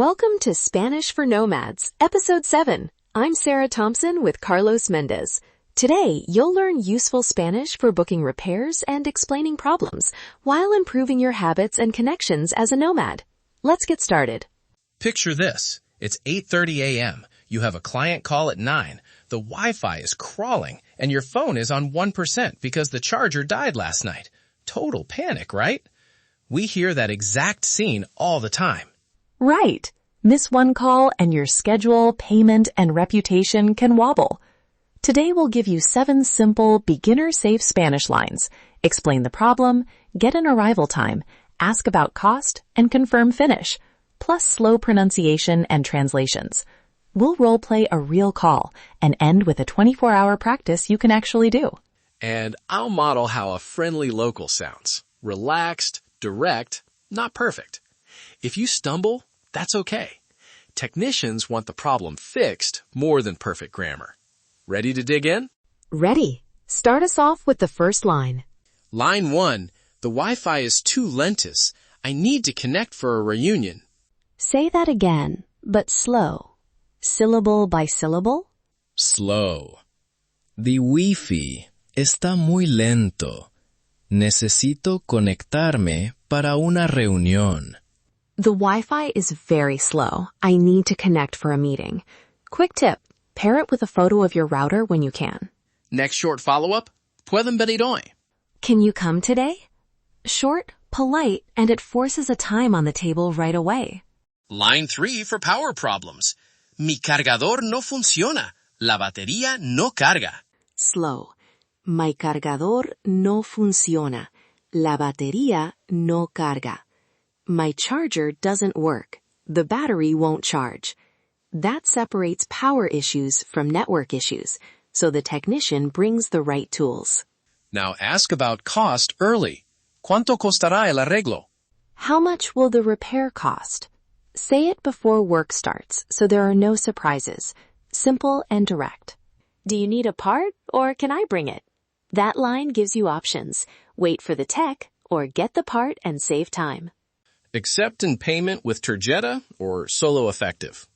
Welcome to Spanish for Nomads, Episode 7. I'm Sarah Thompson with Carlos Mendez. Today, you'll learn useful Spanish for booking repairs and explaining problems while improving your habits and connections as a nomad. Let's get started. Picture this. It's 8:30 a.m. You have a client call at 9. The Wi-Fi is crawling, and your phone is on 1% because the charger died last night. Total panic, right? We hear that exact scene all the time. Right. Miss one call and your schedule, payment, and reputation can wobble. Today we'll give you 7 simple, beginner-safe Spanish lines. Explain the problem, get an arrival time, ask about cost, and confirm finish, plus slow pronunciation and translations. We'll role-play a real call and end with a 24-hour practice you can actually do. And I'll model how a friendly local sounds. Relaxed, direct, not perfect. If you stumble, that's okay. Technicians want the problem fixed more than perfect grammar. Ready to dig in? Ready. Start us off with the first line. Line 1. The Wi-Fi is too lentus. I need to connect for a reunion. Say that again, but slow. Syllable by syllable. Slow. The wifi está muy lento. Necesito conectarme para una reunión. The Wi-Fi is very slow. I need to connect for a meeting. Quick tip. Pair it with a photo of your router when you can. Next short follow-up. Pueden venir hoy. Can you come today? Short, polite, and it forces a time on the table right away. Line 3 for power problems. Mi cargador no funciona. La batería no carga. Slow. Mi cargador no funciona. La batería no carga. My charger doesn't work. The battery won't charge. That separates power issues from network issues, so the technician brings the right tools. Now ask about cost early. ¿Cuánto costará el arreglo? How much will the repair cost? Say it before work starts, so there are no surprises. Simple and direct. Do you need a part, or can I bring it? That line gives you options. Wait for the tech, or get the part and save time. Accept in payment with tarjeta or solo effective.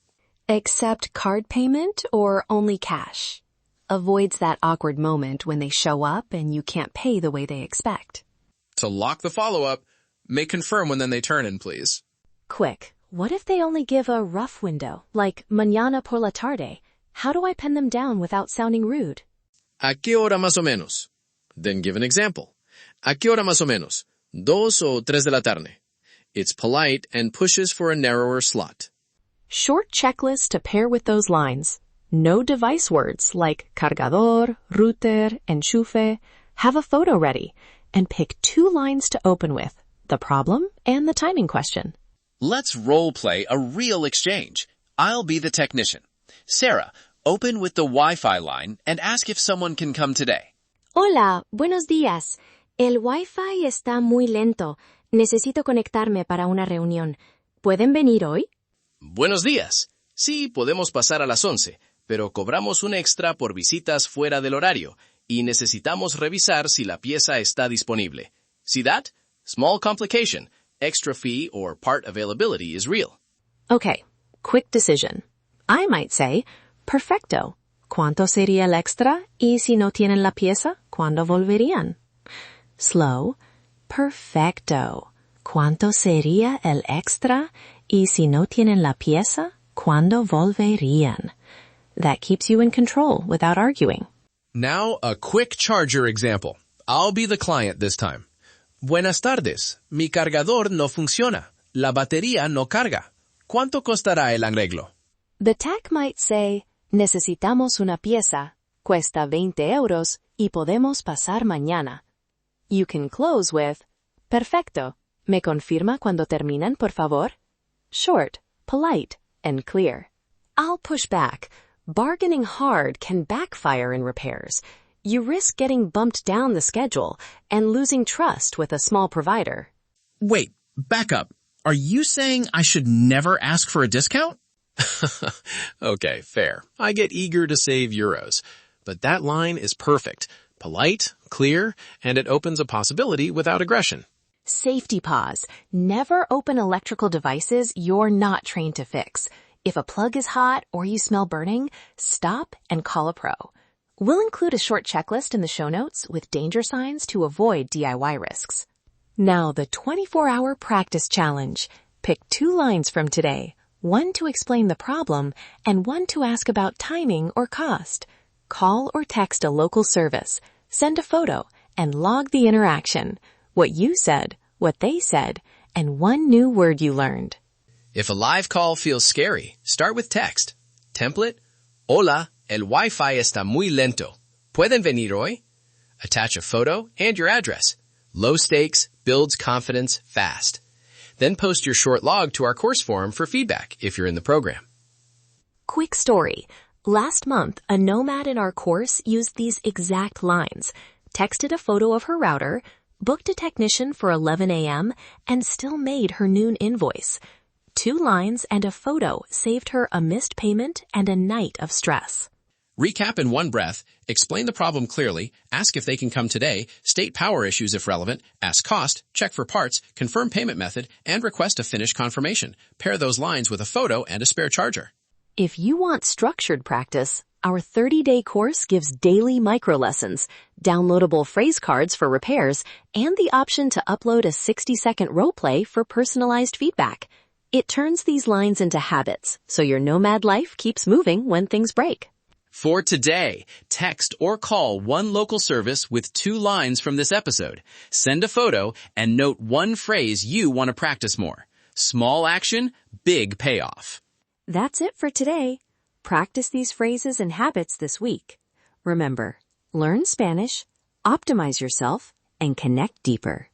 Accept card payment or only cash. Avoids that awkward moment when they show up and you can't pay the way they expect. To lock the follow-up, may confirm when then they turn in, please. Quick, what if they only give a rough window, like mañana por la tarde? How do I pin them down without sounding rude? ¿A qué hora más o menos? Then give an example. ¿A qué hora más o menos? 2 o 3 de la tarde. It's polite and pushes for a narrower slot. Short checklist to pair with those lines. No device words like cargador, router, enchufe. Have a photo ready and pick 2 lines to open with, the problem and the timing question. Let's role-play a real exchange. I'll be the technician. Sarah, open with the Wi-Fi line and ask if someone can come today. Hola, buenos días. El Wi-Fi está muy lento. Necesito conectarme para una reunión. ¿Pueden venir hoy? Buenos días. Sí, podemos pasar a las 11, pero cobramos un extra por visitas fuera del horario y necesitamos revisar si la pieza está disponible. See that? Small complication. Extra fee or part availability is real. Okay, quick decision. I might say, perfecto. ¿Cuánto sería el extra? Y si no tienen la pieza, ¿cuándo volverían? Slow. Perfecto. ¿Cuánto sería el extra? Y si no tienen la pieza, ¿cuándo volverían? That keeps you in control without arguing. Now a quick charger example. I'll be the client this time. Buenas tardes. Mi cargador no funciona. La batería no carga. ¿Cuánto costará el arreglo? The tech might say, necesitamos una pieza, cuesta 20 euros y podemos pasar mañana. You can close with, perfecto. ¿Me confirma cuando terminan, por favor? Short, polite, and clear. I'll push back. Bargaining hard can backfire in repairs. You risk getting bumped down the schedule and losing trust with a small provider. Wait, back up. Are you saying I should never ask for a discount? Okay, fair. I get eager to save euros. But that line is perfect. Polite, clear, and it opens a possibility without aggression. Safety pause. Never open electrical devices you're not trained to fix. If a plug is hot or you smell burning, stop and call a pro. We'll include a short checklist in the show notes with danger signs to avoid DIY risks. Now the 24-hour practice challenge. Pick 2 lines from today, one to explain the problem and one to ask about timing or cost. Call or text a local service, send a photo, and log the interaction. What you said, what they said, and one new word you learned. If a live call feels scary, start with text. Template: Hola, el wifi está muy lento. ¿Pueden venir hoy? Attach a photo and your address. Low stakes builds confidence fast. Then post your short log to our course forum for feedback if you're in the program. Quick story. Last month, a nomad in our course used these exact lines, texted a photo of her router, booked a technician for 11 a.m., and still made her noon invoice. 2 lines and a photo saved her a missed payment and a night of stress. Recap in one breath, explain the problem clearly, ask if they can come today, state power issues if relevant, ask cost, check for parts, confirm payment method, and request a finish confirmation. Pair those lines with a photo and a spare charger. If you want structured practice, our 30-day course gives daily micro-lessons, downloadable phrase cards for repairs, and the option to upload a 60-second role play for personalized feedback. It turns these lines into habits, so your nomad life keeps moving when things break. For today, text or call one local service with 2 lines from this episode. Send a photo and note one phrase you want to practice more. Small action, big payoff. That's it for today. Practice these phrases and habits this week. Remember, learn Spanish, optimize yourself, and connect deeper.